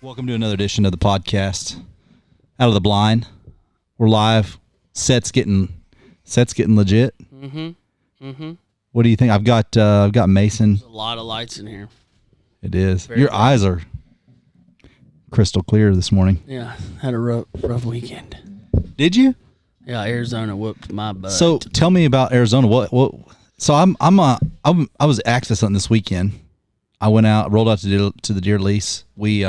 Welcome to another edition of the podcast. Out of the Blind. We're live. Set's getting legit. What do you think? I've got Mason. There's a lot of lights in here. It is. Very Your bright. eyes are crystal clear this morning. Yeah, had a rough weekend. Did you? Yeah, Arizona whooped my butt. So tell me about Arizona. What? So I was access hunting this weekend. I went out, rolled out to the deer lease. We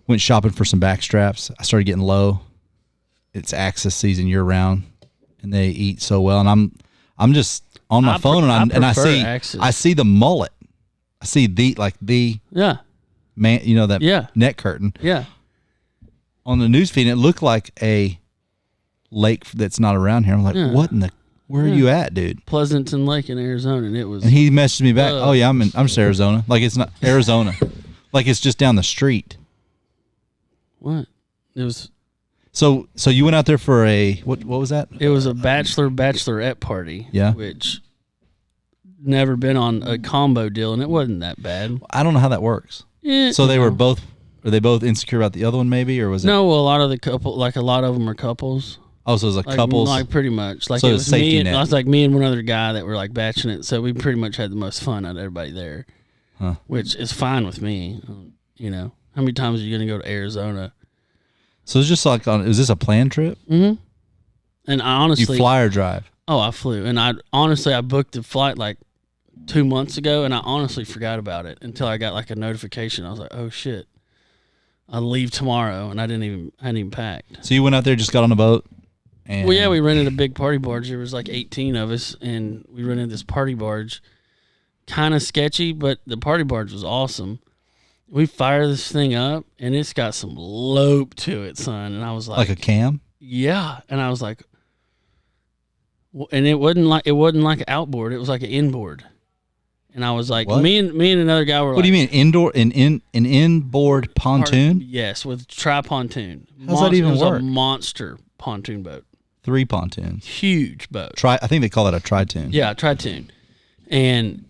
went shopping for some back straps. I started getting low. It's access season year round, and they eat so well. And I'm just on my phone, and I see the mullet. I see the yeah, man, that net curtain. Yeah. On the news feed, it looked like a lake that's not around here. I'm like, what in the? Where are you at, dude? Pleasanton Lake in Arizona, and it was. And he messaged me back. Oh yeah, I'm just Arizona. Like it's not Arizona. Like it's just down the street. What? It was. So you went out there for a what was that? It was a bachelorette party. Yeah. Which never been on a combo deal, and it wasn't that bad. I don't know how that works. Yeah. So were they both insecure about the other one, maybe, or was it? No, well, a lot of them are couples. Oh, so it was like couples? Like pretty much. Like so it was safety me net. and I was like me and one other guy that were like batching it, so we pretty much had the most fun out of everybody there. Huh. Which is fine with me. You know. How many times are you gonna go to Arizona? So it's just like is this a planned trip? Mm-hmm. And I honestly you fly or drive? Oh, I flew. And I booked the flight like 2 months ago, and I honestly forgot about it until I got like a notification. I was like, oh shit. I leave tomorrow, and I hadn't even packed. So you went out there, just got on a boat? And Well, yeah, we rented a big party barge. There was like 18 of us, and we rented this party barge. Kind of sketchy, but the party barge was awesome. We fire this thing up, and it's got some lope to it, son. And I was like a cam? Yeah, and I was like, and it wasn't like an outboard. It was like an inboard. And I was like, what? me and another guy were. What do you mean indoor an inboard pontoon? Yes, with tri-pontoon. How's that even work? A monster pontoon boat. 3 pontoons. Huge boat. I think they call it a tri-toon. Yeah, tri-toon. And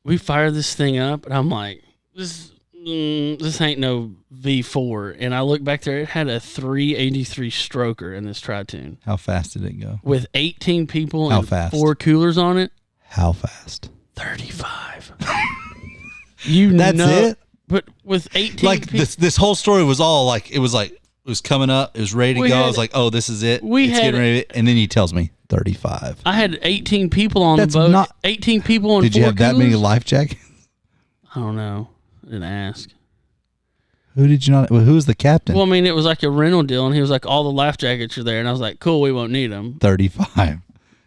we fired this thing up, and I'm like, this ain't no V4. And I look back there, it had a 383 stroker in this tri-toon. How fast did it go? With 18 people How and fast? 4 coolers on it. How fast? 35. That's it? But with 18 like this whole story was all like it was coming up, it was ready to go. I was like, oh, this is it. It's getting ready. And then he tells me 35. I had 18 people on That's the boat. not 18 people on 4 Did you have that coolers? many life jackets? I don't know. I didn't ask. Who did you not? Who was the captain? Well, I mean, it was like a rental deal, and he was like, all the life jackets are there. And I was like, cool, we won't need them. 35. I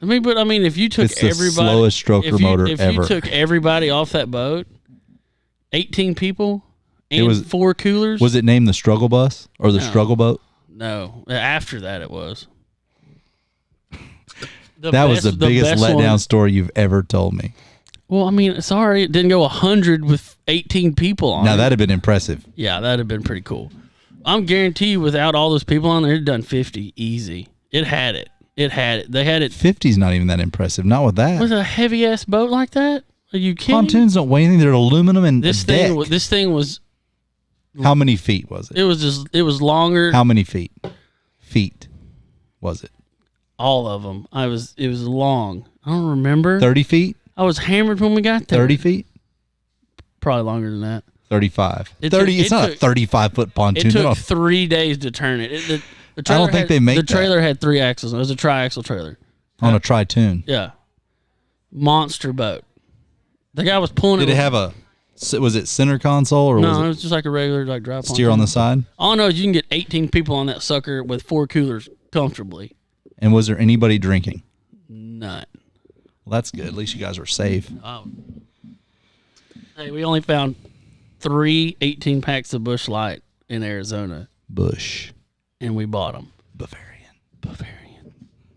mean, if you took It's the everybody. slowest stroker motor if ever. you took everybody off that boat, 18 people and 4 coolers. Was it named the struggle bus or the struggle boat? No. After that, it was. That was the biggest letdown story you've ever told me. Well, I mean, sorry, it didn't go 100 with 18 people on it. Now, that'd have been impressive. Yeah, that'd have been pretty cool. I'm guarantee you, without all those people on there, it'd done 50 easy. It had it. They had it. 50's not even that impressive. Not with that. With a heavy ass boat like that? Are you kidding? Pontoons don't weigh anything. They're aluminum and This thing was. How many feet was it? It was longer. How many feet? Feet was it? All of them. It was long. I don't remember. 30 feet? I was hammered when we got there. 30 feet? Probably longer than that. 35. It's not a 35-foot pontoon. It took 3 days to turn it. The I don't think they make the trailer had 3 axles. It was a tri-axle trailer. On a tri-toon. Yeah. Monster boat. The guy was pulling it. Did it have was it center console or No, was it was just like a regular like drive steer pontoon. on the side? All I know is you can get 18 people on that sucker with 4 coolers comfortably. And was there anybody drinking? None. Well, that's good. At least you guys were safe. Oh. Hey, we only found 3 18 packs of Busch Light in Arizona. Busch. And we bought them. Bavarian.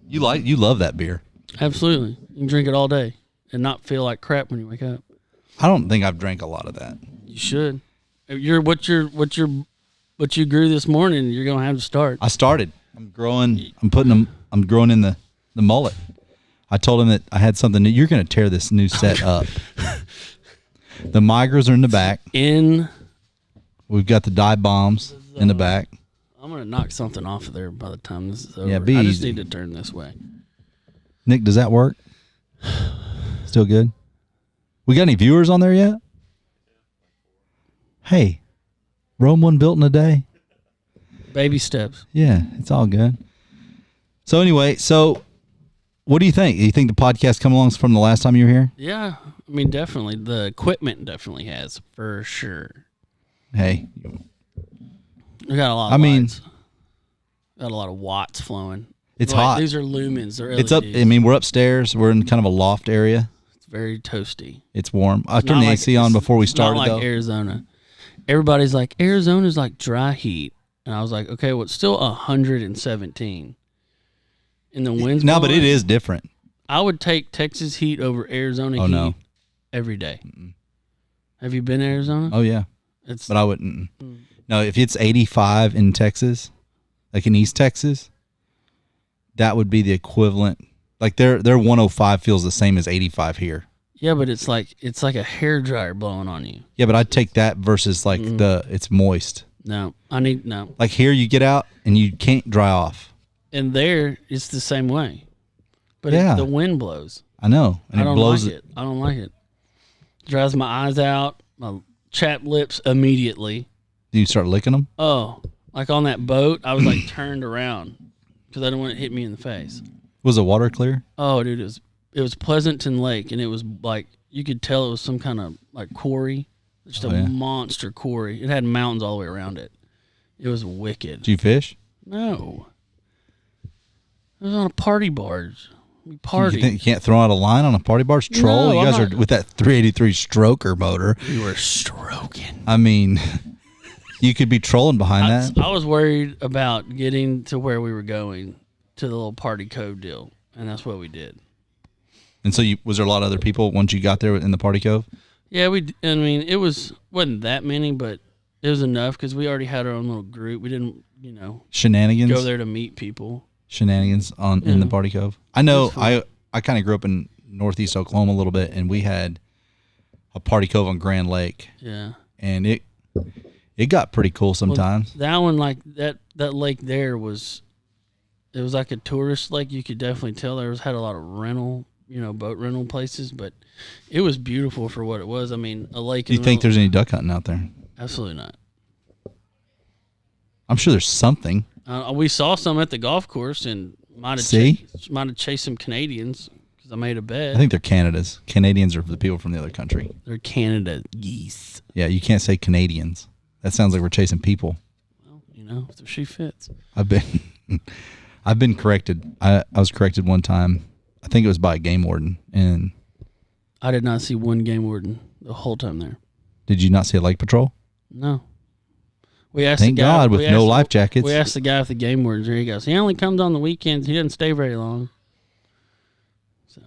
You You love that beer. Absolutely. You can drink it all day and not feel like crap when you wake up. I don't think I've drank a lot of that. You should. What you grew this morning, you're gonna have to start. I started. I'm growing. I'm growing in the mullet. I told him that I had something. You're going to tear this new set up. The migras are in the back. We've got the dive bombs in the back. I'm going to knock something off of there by the time this is over. Yeah, be I just easy. need to turn this way. Nick, does that work? Still good? We got any viewers on there yet? Hey, Rome wasn't built in a day. Baby steps. Yeah, it's all good. So anyway, what do you think? Do you think the podcast come along from the last time you were here? Yeah, I mean, definitely. The equipment definitely has, for sure. Hey. We got a lot of lights. Got a lot of watts flowing. It's hot. These are lumens. They're LEDs. It's up. I mean, we're upstairs. We're in kind of a loft area. It's very toasty. It's warm. I turned the AC on before we started, not like Arizona. Everybody's like, Arizona's like dry heat. And I was like, okay, well, it's still 117. And the wind's No, blowing. but it is different. I would take Texas heat over Arizona heat every day. Mm-mm. Have you been to Arizona? Oh, yeah. But I wouldn't. No, if it's 85 in Texas, like in East Texas, that would be the equivalent. Like their 105 feels the same as 85 here. Yeah, but it's like a hairdryer blowing on you. Yeah, but I'd take that versus like it's moist. No. Like here you get out and you can't dry off. And there it's the same way. But the wind blows. I know. And I don't it blows like it. I don't like it. Dries my eyes out, my chapped lips immediately. Do you start licking them? Oh, like on that boat, I was like turned around because I didn't want it to hit me in the face. Was the water clear? Oh, dude, it was Pleasanton Lake, and it was like you could tell it was some kind of like quarry, just a monster quarry. It had mountains all the way around it. It was wicked. Did you fish? No, it was on a party barge. We partied. You think you can't throw out a line on a party barge? Troll? No, you guys are with that 383 stroker motor. We were stroking. I mean, you could be trolling behind that. I was worried about getting to where we were going to the little party cove deal, and that's what we did. And so, was there a lot of other people once you got there in the party cove? Yeah, I mean, wasn't that many, but it was enough because we already had our own little group. We didn't, shenanigans. Go there to meet people. Shenanigans in the party cove. I know. I kind of grew up in northeast Oklahoma a little bit, and we had a party cove on Grand Lake. Yeah, and it got pretty cool sometimes. Well, that one, like that lake there was like a tourist lake. You could definitely tell had a lot of rental, boat rental places, but it was beautiful for what it was. I mean, a lake. Do you think there's any duck hunting out there? Absolutely not. I'm sure there's something. We saw some at the golf course and might have chased some Canadians because I made a bet. I think they're Canada's. Canadians are the people from the other country. They're Canada geese. Yeah, you can't say Canadians. That sounds like we're chasing people. Well, if the shoe fits. I've been corrected. I was corrected one time. I think it was by a game warden, and I did not see one game warden the whole time there. Did you not see a lake patrol? No. We asked Thank the guy, God with no life jackets. We asked the guy if the game warden's there. He goes, he only comes on the weekends. He doesn't stay very long. So.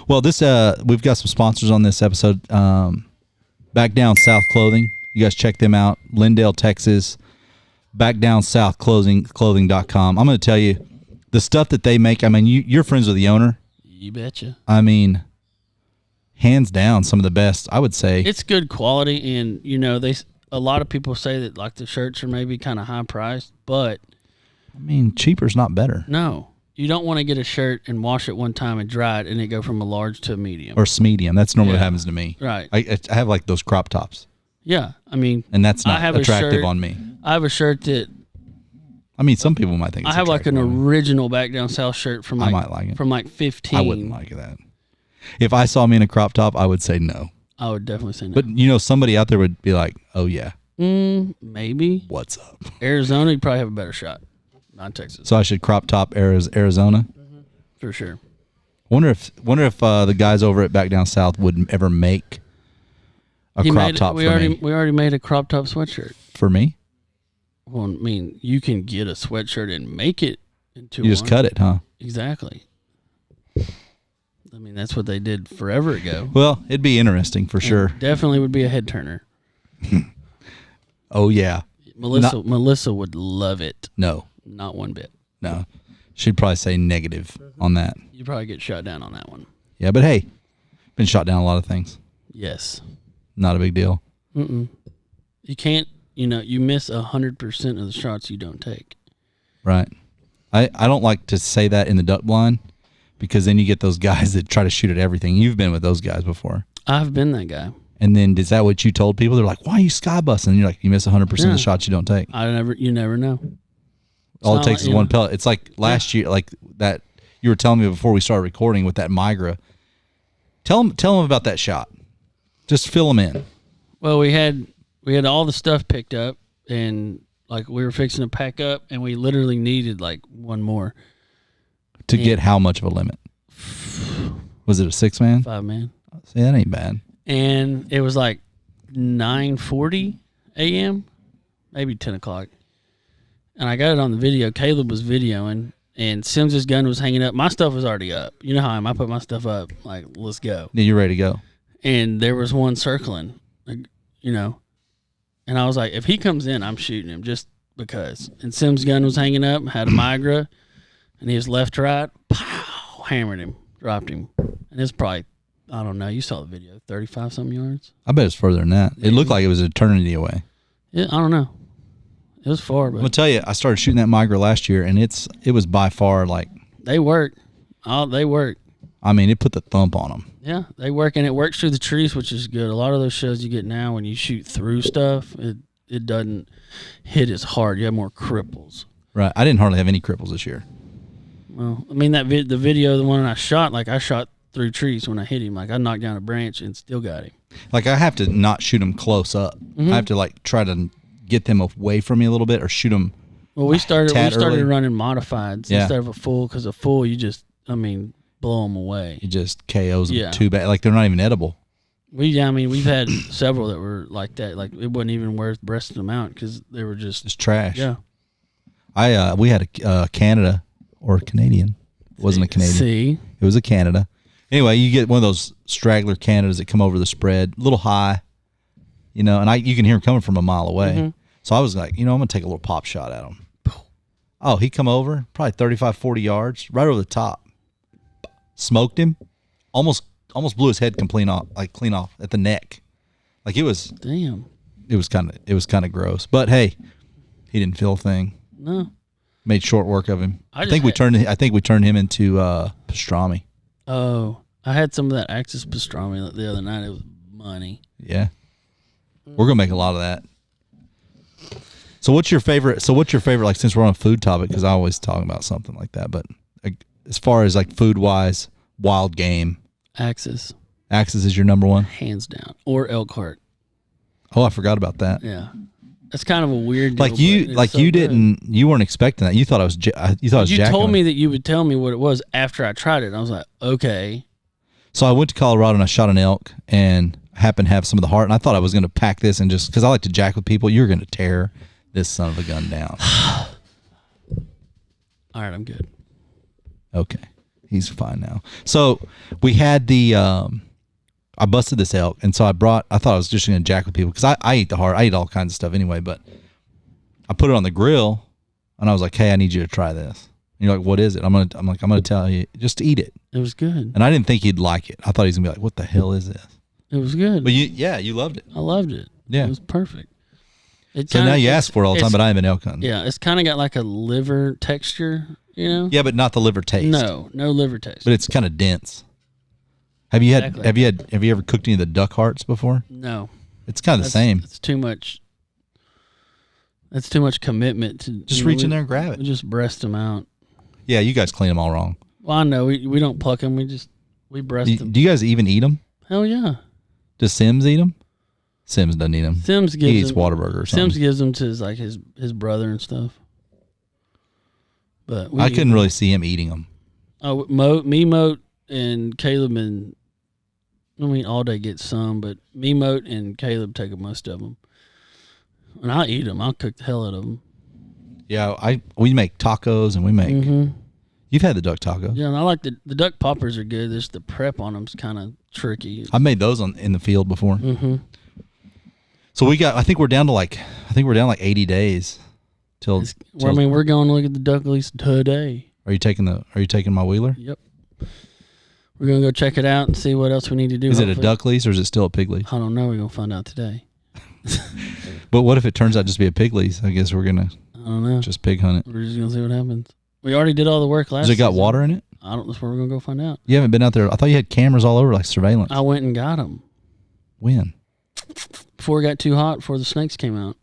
Well, we've got some sponsors on this episode. Back Down South Clothing. You guys check them out. Lindale, Texas. backdownsouthclothing.com. I'm going to tell you, the stuff that they make, I mean, you're friends with the owner. You betcha. I mean, hands down, some of the best, I would say. It's good quality, and, a lot of people say that, like, the shirts are maybe kind of high priced, but... I mean, cheaper's not better. No. You don't want to get a shirt and wash it one time and dry it and it go from a large to a medium. Or medium. That's normally what happens to me. Right. I have, like, those crop tops. Yeah. I mean... And that's not attractive on me. I have a shirt that... I mean, some people might think it's I have, like, an original Back Down South shirt from, I might like it. From, 15. I wouldn't like that. If I saw me in a crop top, I would say no. I would definitely say no. But, somebody out there would be like, oh, yeah. Maybe. What's up? Arizona, you probably have a better shot. Not Texas. So I should crop top Arizona? Mm-hmm. For sure. Wonder if the guys over at Back Down South would ever make a crop top for me. We already made a crop top sweatshirt. For me? Well, I mean, you can get a sweatshirt and make it into You just cut it, huh? Exactly. I mean, that's what they did forever ago. Well, it'd be interesting for sure. Definitely would be a head turner. Oh, yeah. Melissa would love it. No. Not one bit. No. She'd probably say negative on that. You'd probably get shot down on that one. Yeah, but hey, been shot down a lot of things. Yes. Not a big deal. You can't, you miss 100% of the shots you don't take. Right. I don't like to say that in the duck blind because then you get those guys that try to shoot at everything. You've been with those guys before. I've been that guy. And then is that what you told people? They're like, why are you sky busting? And you're like, you miss 100% of the shots you don't take. You never know. All it takes is one pellet. It's like last year, like that you were telling me before we started recording with that migra. Tell them about that shot. Just fill them in. Well, we had all the stuff picked up, and like we were fixing to pack up, and we literally needed like one more to get how much of a limit? Was it a 6-man? 5-man. See, that ain't bad. And it was like 9:40 a.m., maybe 10 o'clock. And I got it on the video. Caleb was videoing, and Sims's gun was hanging up. My stuff was already up. You know how I am. I put my stuff up, like, let's go. Yeah, you're ready to go. And there was one circling, and I was like, if he comes in, I'm shooting him just because. And Sim's gun was hanging up, had a migra, and he was left to right, pow, hammered him, dropped him. And it's probably, I don't know, you saw the video, 35-something yards? I bet it's further than that. It looked like it was an eternity away. Yeah, I don't know. It was far, but I'm gonna tell you, I started shooting that migra last year, and it was by far like they work. They work. I mean, it put the thump on them. Yeah, they work, and it works through the trees, which is good. A lot of those shows you get now, when you shoot through stuff, it doesn't hit as hard. You have more cripples. Right. I didn't hardly have any cripples this year. Well, I mean the video, the one I shot, like I shot through trees when I hit him. Like I knocked down a branch and still got him. Like I have to not shoot them close up. Mm-hmm. I have to like try to get them away from me a little bit, or shoot them. Well, we started early. running modifieds instead of a full, because a full you just, blow them away. It just KOs them too bad. Like they're not even edible. We've had several that were like that. Like it wasn't even worth breasting them out because they were just trash. Yeah. We had a Canada or Canadian. It wasn't a Canadian. See, it was a Canada. Anyway, you get one of those straggler Canadas that come over the spread, a little high, and you can hear him coming from a mile away. Mm-hmm. So I was like, I'm gonna take a little pop shot at him. Oh, he come over probably 35, 40 yards, right over the top. Smoked him, almost blew his head clean off at the neck. Like it was damn. It was kind of gross. But hey, he didn't feel a thing. No. Made short work of him. I think we turned him into pastrami. Oh, I had some of that Axis pastrami the other night. It was money. Yeah. We're gonna make a lot of that. So what's your favorite? Like, since we're on a food topic, because I always talk about something like that, but as far as like food wise, wild game. Axis is your number one, hands down, or elk heart. Oh, I forgot about that. Yeah, that's kind of a weird deal. You weren't expecting that. You thought I was. You told me that you would tell me what it was after I tried it. And I was like, okay. So I went to Colorado and I shot an elk and happened to have some of the heart, and I thought I was going to pack this and just because I like to jack with people. You're going to tear this son of a gun down. All right, I'm good. Okay, he's fine now. So we had I busted this elk, and so I thought I was just going to jack with people because I eat the heart. I eat all kinds of stuff anyway, but I put it on the grill, and I was like, hey, I need you to try this. And you're like, what is it? I'm gonna tell you, just eat it. It was good. And I didn't think he'd like it. I thought he was gonna be like, what the hell is this? It was good. But you loved it. I loved it. Yeah. It was perfect. So now you ask for it all the time, but I haven't been elk hunting. Yeah, it's kind of got like a liver texture, Yeah, but not the liver taste. No liver taste. But it's kind of dense. Have you ever cooked any of the duck hearts before? No. It's kind of the same. It's too much. That's too much commitment to just reach in there and grab it. We just breast them out. Yeah, you guys clean them all wrong. Well, I know we don't pluck them. We breast them. Do you guys even eat them? Hell yeah. Does Sims eat them? Sims doesn't eat them. He eats Whataburger or something. Sims gives them to his brother and stuff. But I couldn't really see him eating them. Oh, Moat, and Caleb all day get some, but Moat and Caleb take most of them. And I'll eat them. I'll cook the hell out of them. Yeah, we make tacos and we make. Mm-hmm. You've had the duck tacos. Yeah, and I like the duck poppers are good. Just the prep on them's kind of tricky. I've made those in the field before. Mm-hmm. So I think we're down to like 80 days till. We're going to look at the duck lease today. Are you taking my wheeler? Yep. We're gonna go check it out and see what else we need to do. Is it a duck lease or is it still a pig lease? I don't know. We're gonna find out today. But what if it turns out just to be a pig lease? I guess we're gonna I don't know. just pig hunt it. We're just gonna see what happens. We already did all the work last. Has it got season. water in it? I don't. That's where we're gonna go find out. You haven't been out there. I thought you had cameras all over, like surveillance. I went and got them. When? Before it got too hot. Before the snakes came out.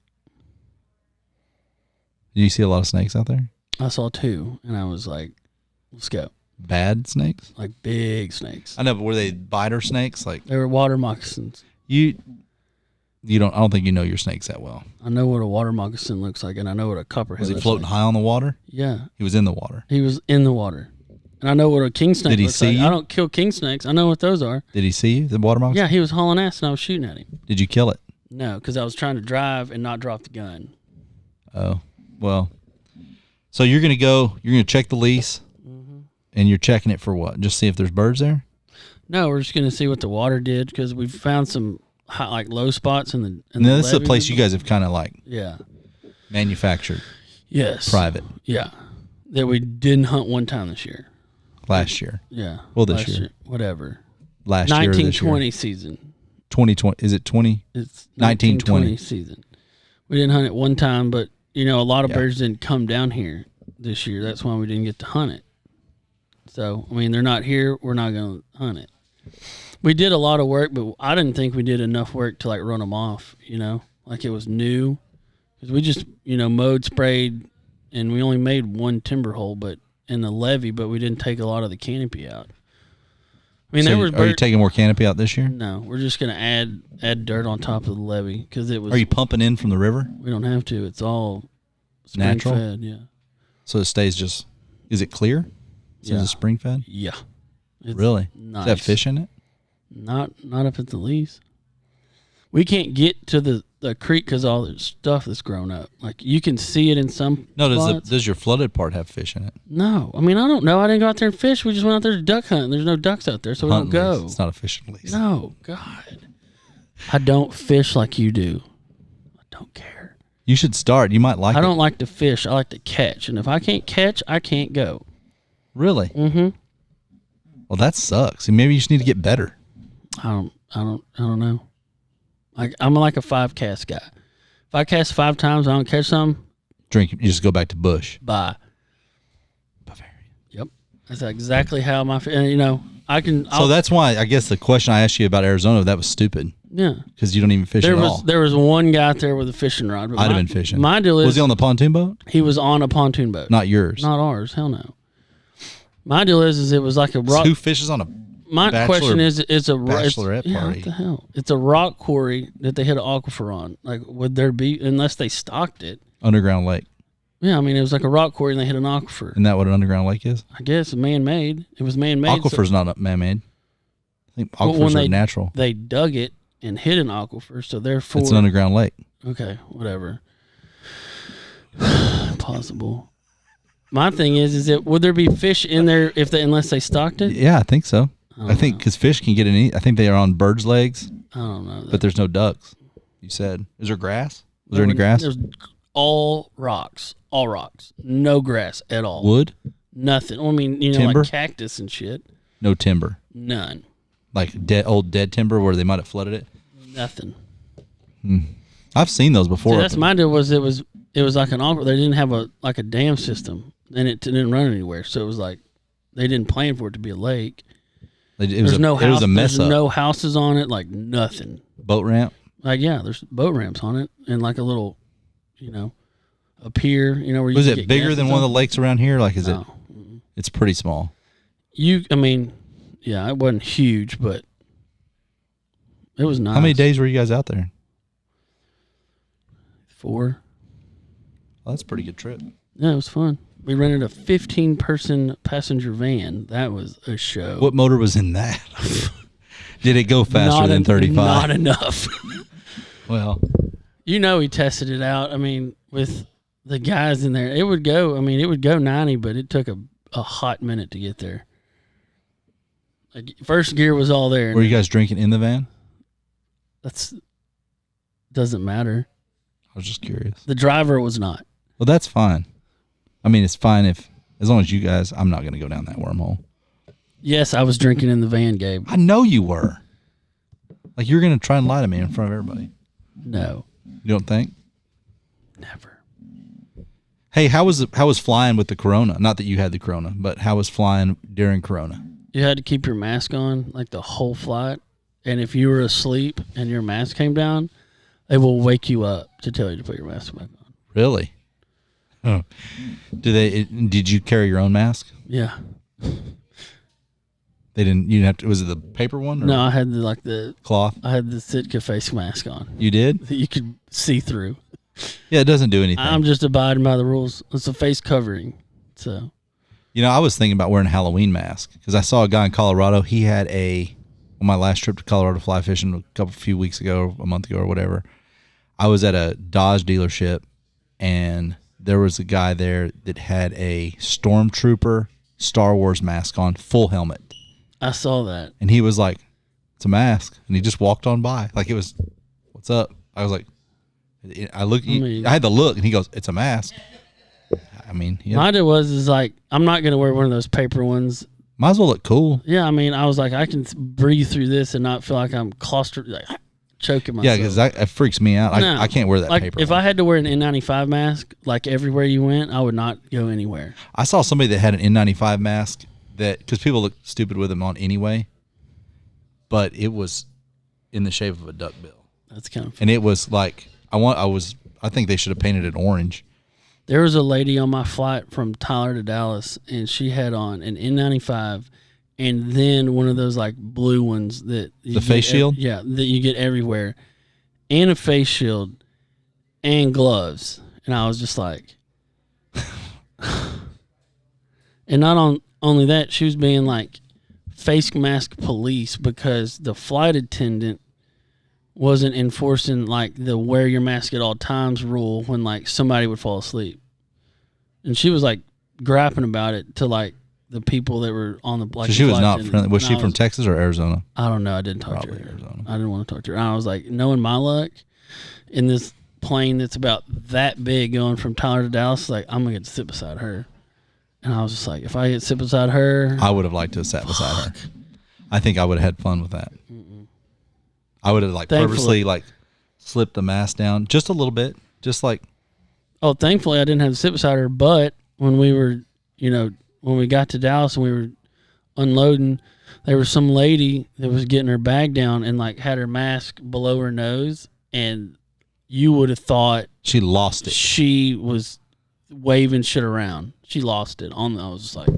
Did you see a lot of snakes out there? I saw 2, and I was like, "Let's go." Bad snakes? Like big snakes. I know, but were they biter snakes? Like They were water moccasins. you don't. I don't think you know your snakes that well. I know what a water moccasin looks like, and I know what a copperhead Was he looks floating like. high on the water? Yeah, He was in the water. he was in the water, and I know what a king snake Did he looks see like. you? I don't kill king snakes. I know what those are. Did he see you, the water moccasin? Yeah, he was hauling ass, and I was shooting at him. Did you kill it? No, because I was trying to drive and not drop the gun. Oh, well. So you're going to check the lease, and you're checking it for what? Just see if there's birds there? No, we're just gonna see what the water did because we found some hot, like low spots in the. Now, this is a place you guys have kind of like Yeah. manufactured, Yes. private, Yeah. That we didn't hunt one time this year. last year. Yeah. Well, this Last year. Whatever. Last year or this year? 1920 season. 2020. Is it 20? It's 1920 season. We didn't hunt it one time, but a lot of Yeah. birds didn't come down here this year. That's why we didn't get to hunt it. So, I mean, they're not here. We're not going to hunt it. We did a lot of work, but I didn't think we did enough work to like run them off, like it was new. Because we just, mowed, sprayed, and we only made one timber hole in the levee, but we didn't take a lot of the canopy out. I mean, So there was are you taking more canopy out this year? No, we're just going to add dirt on top of the levee because it was. Are you pumping in from the river? We don't have to. It's all spring Natural? fed, yeah. So it stays just, is it clear? So Yeah. it's spring fed? Yeah. It's Really? nice. Does that fish in it? Not up at the lease. We can't get to the creek because all the stuff that's grown up. Like you can see it in some. No, spots. does your flooded part have fish in it? No, I mean I don't know. I didn't go out there and fish. We just went out there to duck hunt. There's no ducks out there, so we Hunting don't go. lease. It's not a fishing lease. No, God, I don't fish like you do. I don't care. You should start. You might like it. I don't like to fish. I like to catch, and if I can't catch, I can't go. Really? Mm-hmm. Well, that sucks. Maybe you just need to get better. I don't know. Like I'm like a 5 cast guy. If I cast 5 times, I don't catch some. You just go back to bush. Bye. Yep, that's exactly how I can. So that's why I guess the question I asked you about Arizona, that was stupid. Yeah, Because you don't even fish at all. there was one guy out there with a fishing rod. But I'd have been fishing. My deal is Was he on the pontoon boat? he was on a pontoon boat. Not yours. Not ours. Hell no. My deal is it was like a rock. Who fishes on a My question is, it's a bachelorette yeah, party? what the hell? It's a rock quarry that they hit an aquifer on. Like, would there be unless they stocked it? underground lake? Yeah, I mean, it was like a rock quarry and they hit an aquifer. Isn't that what an underground lake is? I guess man-made. It was man-made. Aquifer's not man-made. I think But when aquifers are natural. They dug it and hit an aquifer, so therefore It's an underground lake. okay, whatever. Possible. My thing is it would there be fish in there unless they stocked it? Yeah, I think so. I I think because fish can get in. I think they are on birds' legs, I don't know. but there's no ducks. You said, is there grass? Was there any grass? There's all rocks, no grass at all. Wood? Nothing. I mean, Timber? like cactus and shit. No timber. None. Like old dead timber where they might have flooded it. Nothing. I've seen those before. See, that's my deal. Was it was like an aquifer. They didn't have a dam system, and it didn't run anywhere. So it was like they didn't plan for it to be a lake. It was a mess There's up. no houses on it. Like nothing. Boat ramp. Like yeah, there's boat ramps on it, and like a little, a pier. Where you Was can it get bigger gas than and one of the stuff. lakes around here? Like, is it? No. It's pretty small. I mean, yeah, it wasn't huge, but it was nice. How many days were you guys out there? 4. Well, that's a pretty good trip. Yeah, it was fun. We rented a 15-person passenger van. That was a show. What motor was in that? Did it go faster than 35? Not enough. Well, He tested it out. I mean, with the guys in there, it would go 90, but it took a hot minute to get there. Like first gear was all there. were you guys drinking in the van? Doesn't matter. I was just curious. The driver was not. Well, that's fine. I mean, it's fine as long as you guys. I'm not going to go down that wormhole. Yes, I was drinking in the van, Gabe. I know you were. Like you're going to try and lie to me in front of everybody. No. You don't think? Never. Hey, how was flying with the corona? Not that you had the corona, but how was flying during corona? You had to keep your mask on like the whole flight, and if you were asleep and your mask came down, they will wake you up to tell you to put your mask back on. Really? Oh. Did you carry your own mask? Yeah. You didn't have to. Was it the paper one? Or No, I had the cloth. I had the Sitka face mask on. You did? That you could see through. Yeah, it doesn't do anything. I'm just abiding by the rules. It's a face covering. So, I was thinking about wearing a Halloween mask because I saw a guy in Colorado. He had on my last trip to Colorado fly fishing a few weeks ago, a month ago or whatever. I was at a Dodge dealership, and there was a guy there that had a Stormtrooper Star Wars mask on, full helmet. I saw that. And he was like, it's a mask. And he just walked on by. Like it was, what's up? I was like, I had to look, and he goes, it's a mask. I mean, yeah. Mine is like, I'm not going to wear one of those paper ones. Might as well look cool. Yeah, I mean, I was like, I can breathe through this and not feel like I'm choking myself. Yeah, because it freaks me out. No, I can't wear that paper if one. I had to wear an N95 mask, like everywhere you went, I would not go anywhere. I saw somebody that had an N95 mask because people look stupid with them on anyway, but it was in the shape of a duck bill. That's kind of funny. And it was like, I think they should have painted it orange. There was a lady on my flight from Tyler to Dallas, and she had on an N95 and then one of those like blue ones that the face shield? Yeah, that you get everywhere, and a face shield and gloves. And I was just like, and not only that, she was being like face mask police because the flight attendant wasn't enforcing like the wear your mask at all times rule when like somebody would fall asleep. And she was like griping about it to like the people that were on the so she was not friendly. Was she from Texas or Arizona? I don't know. I didn't talk Probably to her. Arizona. I didn't want to talk to her. I was like, knowing my luck in this plane that's about that big going from Tyler to Dallas, like I'm gonna get to sit beside her. And I was just like, if I get to sit beside her, I would have liked to have sat beside her. I think I would have had fun with that. I would have purposely slipped the mask down just a little bit, just like. Oh, thankfully I didn't have to sit beside her. But when we were, when we got to Dallas and we were unloading, there was some lady that was getting her bag down and like had her mask below her nose, and you would have thought she lost it. She was waving shit around. She lost it. I was just like,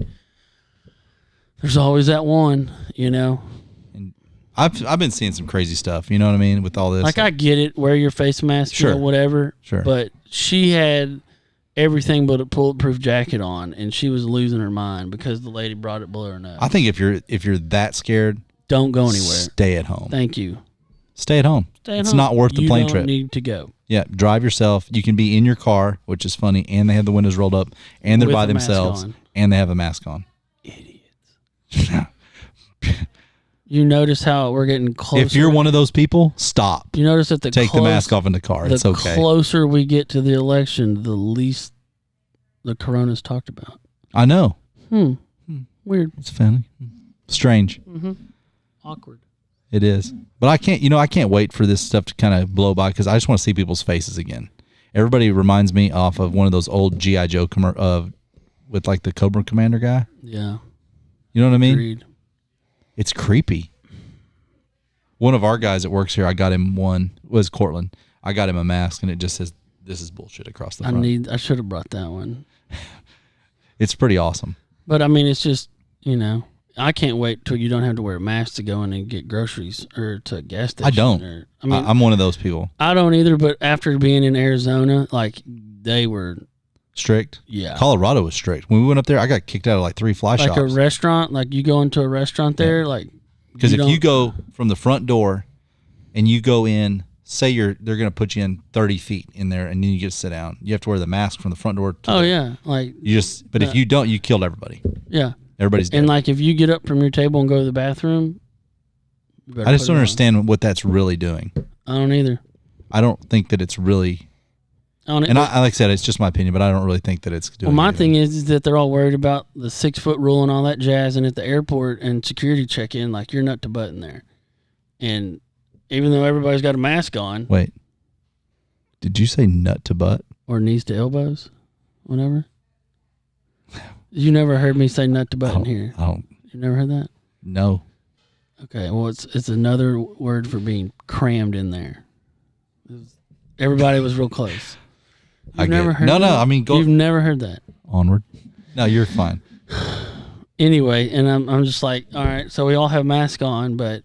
there's always that one, And I've been seeing some crazy stuff. You know what I mean with all this. Like I get it, wear your face mask, sure, whatever. Sure. But she had everything but a bulletproof jacket on, and she was losing her mind because the lady brought it below her nose. I think if you're that scared, don't go anywhere. Stay at home. Thank you. Stay at home. It's not worth the plane trip. You don't need to go. Yeah, drive yourself. You can be in your car, which is funny, and they have the windows rolled up, and they're by themselves, and they have a mask on. Idiots. You notice how we're getting closer. If you're one of those people, stop. You notice that take the mask off in the car. It's okay. The closer we get to the election, the least the corona's talked about. I know. Weird. It's funny. Strange. Awkward. It is. But I can't wait for this stuff to kind of blow by because I just want to see people's faces again. Everybody reminds me off of one of those old G.I. Joe with like the Cobra Commander guy. Yeah. You know what I mean? Agreed. It's creepy. One of our guys that works here, I got him was Cortland. I got him a mask and it just says, "This is bullshit" across the front. I should have brought that one. It's pretty awesome. But I mean, it's just, I can't wait till you don't have to wear a mask to go in and get groceries or to a gas station. I don't. I'm one of those people. I don't either, but after being in Arizona, like they were strict. Yeah. Colorado was strict. When we went up there, I got kicked out of like 3 fly shops. Like a restaurant, like you go into a restaurant there, because if you go from the front door and you go in, say they're going to put you in 30 feet in there and then you get to sit down. You have to wear the mask from the front door. If you don't, you killed everybody. Yeah. Everybody's dead. And like if you get up from your table and go to the bathroom, I just don't understand what that's really doing. I don't either. I don't think that it's really. And like I said, it's just my opinion, but I don't really think that it's doing. Well, my anything. thing is that they're all worried about the 6-foot rule and all that jazz, and at the airport and security check-in, like you're nut to butt in there. And even though everybody's got a mask on. Wait. Did you say nut to butt? or knees to elbows, whatever. You never heard me say nut to butt in here. You never heard that? No. Okay, well, it's another word for being crammed in there. Everybody was real close. You've never heard No, that? I mean, You've never heard that. Onward. No, you're fine. Anyway, and I'm just like, all right, so we all have masks on, but,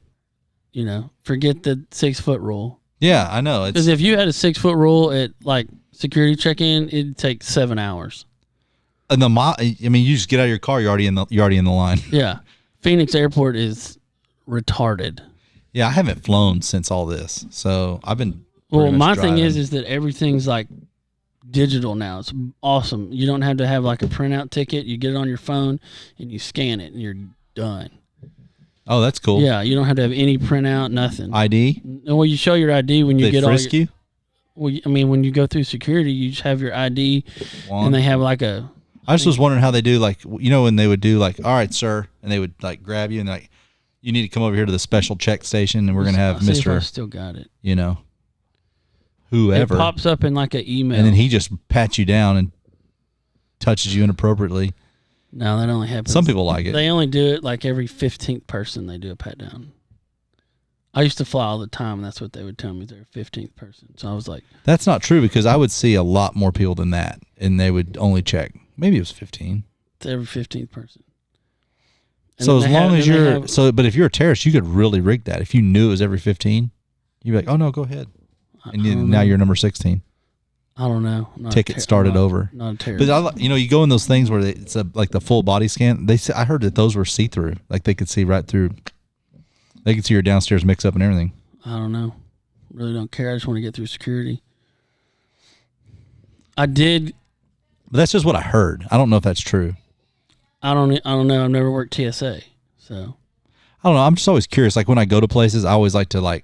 forget the 6 foot rule. Yeah, I know. Because if you had a 6 foot rule at, like, security check-in, it'd take 7 hours. And you just get out of your car, you're already in the line. Yeah. Phoenix Airport is retarded. Yeah, I haven't flown since all this, so I've been. Well, my thing is that everything's like digital now. It's awesome. You don't have to have like a printout ticket. You get it on your phone and you scan it and you're done. Oh, that's cool. Yeah, you don't have to have any printout, nothing. ID? Well, you show your ID when you get all. Frisk you? Well, I mean, when you go through security, you just have your ID, and they have like a. I just was wondering how they do, like, when they would do, like, all right, sir, and they would, like, grab you and, like, you need to come over here to the special check station, and we're going to have Mr. I still got it. Whoever. It pops up in, like, an email. And then he just pats you down and touches you inappropriately. No, that only happens. Some people like it. They only do it, like, every 15th person they do a pat down. I used to fly all the time, and that's what they would tell me. They're a 15th person. So I was like. That's not true, because I would see a lot more people than that, and they would only check. Maybe it was 15. It's every 15th person. And so as long as but if you're a terrorist, you could really rig that. If you knew it was every 15, you'd be like, oh no, go ahead. And now you're number 16. I don't know. Ticket started over. Not a terrorist. But you go in those things where it's like the full body scan. I heard that those were see-through. Like they could see right through. They could see your downstairs mix up and everything. I don't know. Really don't care. I just want to get through security. I did. But that's just what I heard. I don't know if that's true. I don't know. I've never worked TSA, so I don't know. I'm just always curious. Like when I go to places, I always like to I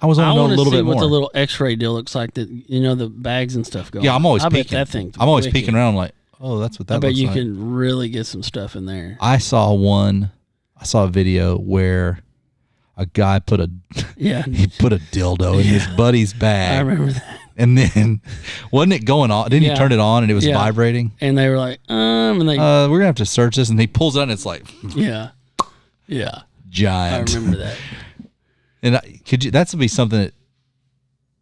want to know a little bit more. What the little X-ray deal looks like. That the bags and stuff go. Yeah, I'm always peeking. Bet that thing. I'm always peeking around. I'm like, oh, that's what that looks like. I bet you can really get some stuff in there. I saw a video where a guy put a dildo in his buddy's bag. I remember that. And then, wasn't it going on? Didn't he turn it on and it was vibrating? And they were like, and they, we're gonna have to search this. And he pulls it out and it's like, yeah, giant. I remember that. And that would be something that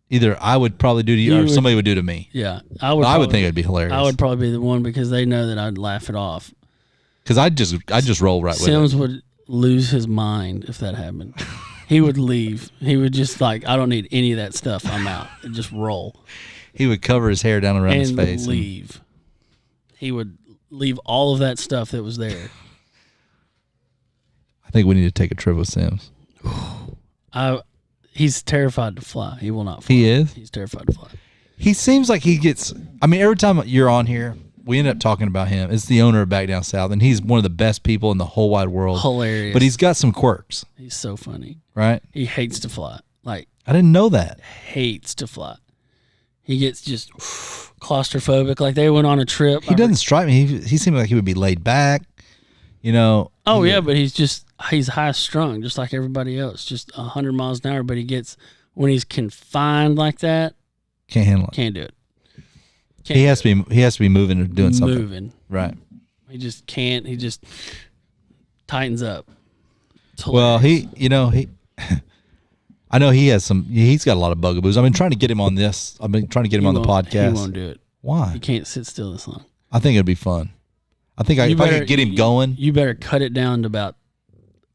either I would probably do to you or somebody would do to me. Yeah, I would think it'd be hilarious. I would probably be the one because they know that I'd laugh it off. Because I'd just roll right with it. Sims would lose his mind if that happened. He would leave. He would just I don't need any of that stuff. I'm out. And just roll. He would cover his hair down around his face. And leave. He would leave all of that stuff that was there. I think we need to take a trip with Sims. He's terrified to fly. He will not fly. He is? He's terrified to fly. He seems like he gets... every time you're on here, we end up talking about him. It's the owner of Back Down South, and he's one of the best people in the whole wide world. Hilarious. But he's got some quirks. He's so funny. Right? He hates to fly. I didn't know that. Hates to fly. He gets just claustrophobic. Like they went on a trip. He doesn't strike me. He seemed like he would be laid back. Oh, yeah, but he's high strung, just like everybody else, just 100 miles an hour. But when he's confined like that, can't handle it. Can't do it. He has to be moving or doing something. Moving. Right. He just can't. He just tightens up. Well, I know he's got a lot of bugaboos. I've been trying to get him on this. I've been trying to get him on the podcast. He won't do it. Why? He can't sit still this long. I think it'd be fun. I think if I could get him going. You better cut it down to about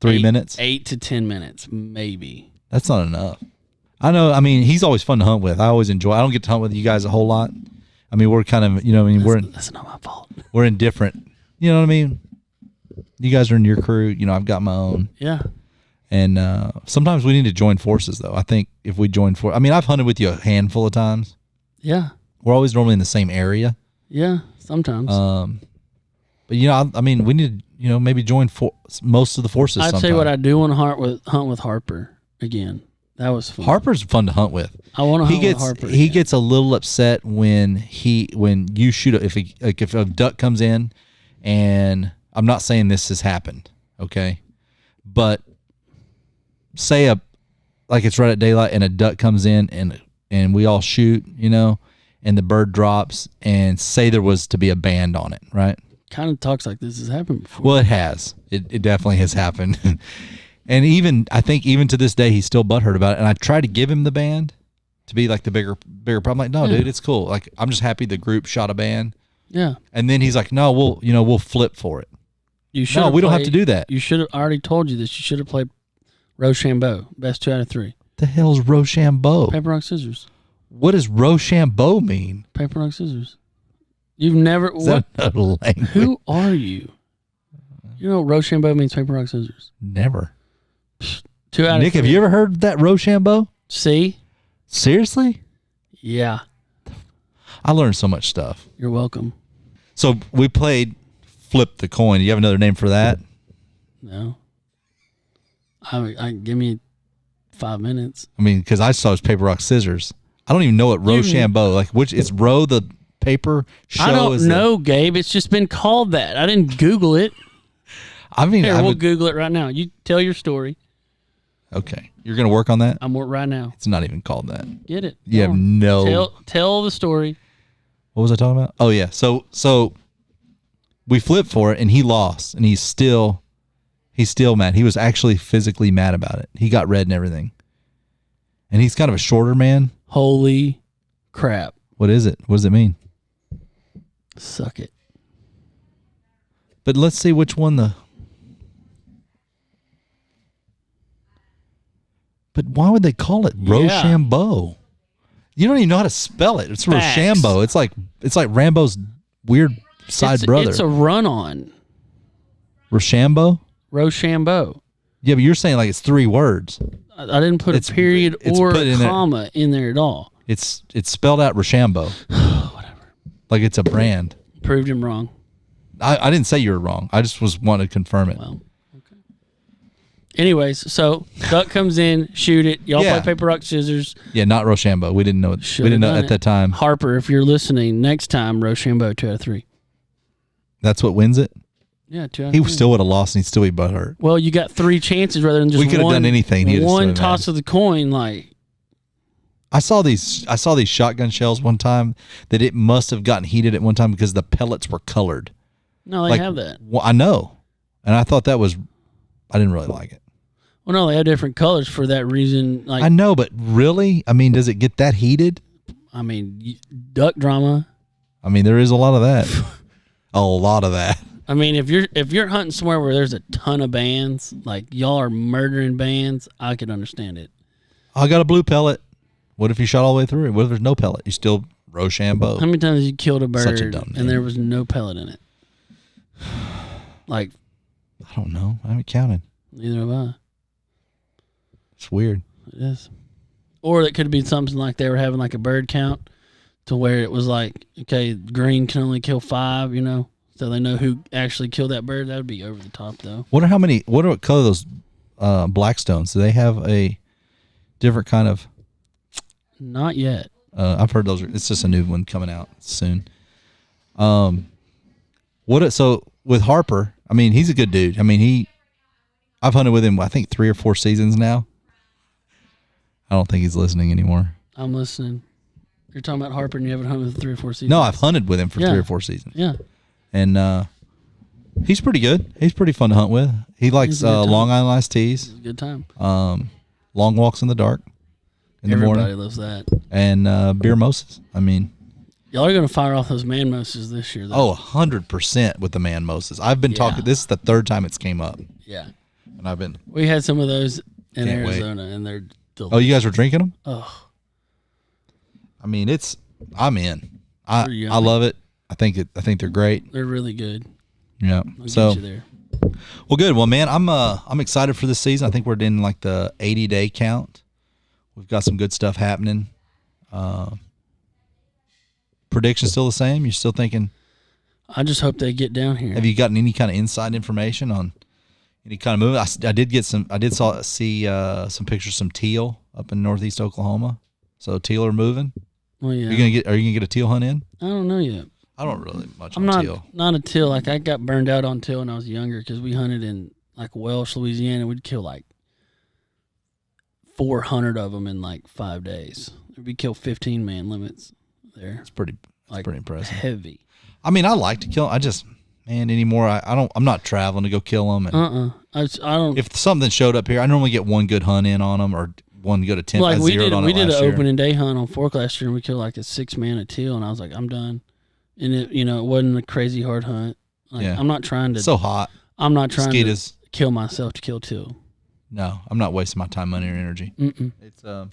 3 minutes? 8 to 10 minutes, maybe. That's not enough. I know. He's always fun to hunt with. I always enjoy. I don't get to hunt with you guys a whole lot. We're kind of, that's not my fault. We're in different, you know what I mean? You guys are in your crew. I've got my own. Yeah. And sometimes we need to join forces, though. I think if we join forces, I've hunted with you a handful of times. Yeah. We're always normally in the same area. Yeah, sometimes. But we need to, maybe join most of the forces. I'd say what I do want to hunt with Harper again. That was fun. Harper's fun to hunt with. I want to hunt with Harper. He gets a little upset when you shoot if a duck comes in, and I'm not saying this has happened, okay, but say it's right at daylight and a duck comes in and we all shoot, and the bird drops, and say there was to be a band on it, right? Kind of talks like this has happened before. Well, it has. It definitely has happened. And even I think even to this day he's still butthurt about it. And I tried to give him the band to be like the bigger problem. Like, no, dude, it's cool. Like, I'm just happy the group shot a band. Yeah. And then he's like, no, we'll flip for it. You should. No, we don't have to do that. You should have. I already told you this. You should have played Rochambeau. Best 2 out of 3. The hell's Rochambeau? Paper, rock, scissors. What does Rochambeau mean? Paper, rock, scissors. You've never. Is that a language? Who are you? You know what Rochambeau means? Paper, rock, scissors. Never. 2 out of 3. Nick, have you ever heard that Rochambeau? See? Seriously? Yeah. I learned so much stuff. You're welcome. So we played Flip the Coin. Do you have another name for that? No. I give me 5 minutes. I mean, because I saw it was paper, rock, scissors. I don't even know what Rochambeau, like which, it's Row the paper show? I don't know, Gabe. It's just been called that. I didn't Google it. I mean, Here, we'll Google it right now. You tell your story. Okay. You're going to work on that? I'm working right now. It's not even called that. Get it. You have no. Tell the story. What was I talking about? Oh, yeah. So we flipped for it, and he lost, and he's still mad. He was actually physically mad about it. He got red and everything. And he's kind of a shorter man. Holy crap. What is it? What does it mean? Suck it. But let's see which one the... But why would they call it Rochambeau? You don't even know how to spell it. It's Facts. Rochambeau. It's like Rambo's weird brother. It's a run-on. Rochambeau? Rochambeau. Yeah, but you're saying like it's 3 words. I didn't put a period or a comma in there at all. It's spelled out Rochambeau. Whatever. Like it's a brand. Proved him wrong. I didn't say you were wrong. I just wanted to confirm it. Well, okay. Anyways, so Duck comes in, shoot it. Y'all play paper, rock, scissors. Yeah, not Rochambeau. We didn't know it. We didn't know at that time. Harper, if you're listening, next time Rochambeau 2 out of 3. That's what wins it? Yeah, 2 out of 3. He still would have lost and he'd still be butthurt. Well, you got 3 chances rather than just one. We could have done anything. One toss of the coin, like. I saw these shotgun shells one time that it must have gotten heated at one time because the pellets were colored. No, they have that. Well, I know. And I thought I didn't really like it. Well, no, they have different colors for that reason. Like, I know, but really? I mean, does it get that heated? I mean, duck drama. I mean, there is a lot of that. A lot of that. I mean, if you're hunting somewhere where there's a ton of bands, like y'all are murdering bands, I could understand it. I got a blue pellet. What if you shot all the way through it? What if there's no pellet? You still Rochambeau. How many times have you killed a bird Such a dumb name. and there was no pellet in it? Like, I don't know. I haven't counted. Neither have I. It's weird. It is. Or it could be something like they were having like a bird count to where it was like, okay, green can only kill 5, so they know who actually killed that bird. That would be over the top, though. What color those blackstones? Do they have a different kind of? Not yet. I've heard those. It's just a new one coming out soon. So with Harper, I mean, he's a good dude. I mean, I've hunted with him, I think 3 or 4 seasons now. I don't think he's listening anymore. I'm listening. You're talking about Harper and you haven't hunted with 3 or 4 seasons? No, I've hunted with him for 3 or 4 seasons. Yeah. And he's pretty good. He's pretty fun to hunt with. He likes Long Island iced teas. It's a good time. Long walks in the dark. Everybody loves that. And beer mimosas. I mean, y'all are going to fire off those man mimosas this year, though. Oh, 100% with the man mimosas. I've been talking. This is the 3rd time it's came up. Yeah. And we had some of those in Can't Arizona, and they're delicious. Oh, you guys were drinking them? Oh. I mean, I'm in. I love it. I think they're great. They're really good. Yeah. I'll get you there. Well, good. Well, man, I'm excited for this season. I think we're in like the 80-day count. We've got some good stuff happening. Prediction still the same? You're still thinking? I just hope they get down here. Have you gotten any kind of inside information on any kind of movement? I did get some. I did see some pictures of some teal up in northeast Oklahoma. So teal are moving. Well, yeah. Are you gonna get a teal hunt in? I don't know yet. I don't really much. I'm teal. not a teal. Like I got burned out on teal when I was younger because we hunted in like Welsh, Louisiana. We'd kill like 400 of them in like 5 days. We kill 15-man limits there. It's pretty impressive. Heavy. I mean, I like to kill. Anymore. I'm not traveling to go kill them. And I don't. If something showed up here, I normally get one good hunt in on them or one good attempt. Like we did an year. opening day hunt on Fork last year, and we killed like a 6-man at teal, and I was like, I'm done. And it wasn't a crazy hard hunt. Like, I'm not trying to. It's so hot. I'm not trying Mosquitoes. to kill myself to kill teal. No, I'm not wasting my time, money, or energy. Mm-mm. It's I'm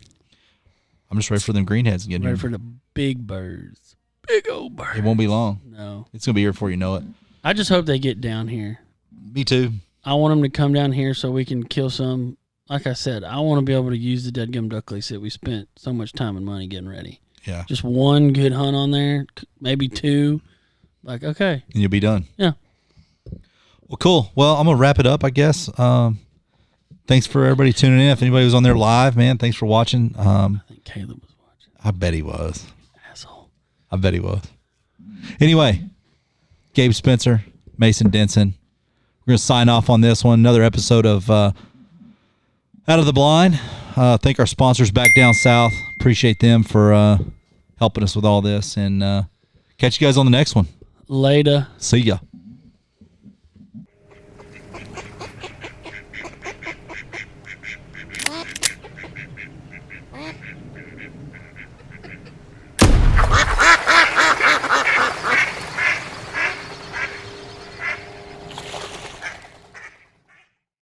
just ready for them greenheads to get ready here. for the big birds, big old birds. It won't be long. No, it's gonna be here before you know it. I just hope they get down here. Me too. I want them to come down here so we can kill some. Like I said, I want to be able to use the dead gum duck lease that we spent so much time and money getting ready. Yeah. Just one good hunt on there, maybe 2. Like, okay. And you'll be done. Yeah. Well, cool. Well, I'm going to wrap it up, I guess. Thanks for everybody tuning in. If anybody was on there live, man, thanks for watching. I think Caleb was watching. I bet he was. Asshole. I bet he was. Anyway, Gabe Spencer, Mason Denson. We're going to sign off on this one. Another episode of Out of the Blind. Thank our sponsors back down south. Appreciate them for helping us with all this. And catch you guys on the next one. Later. See ya.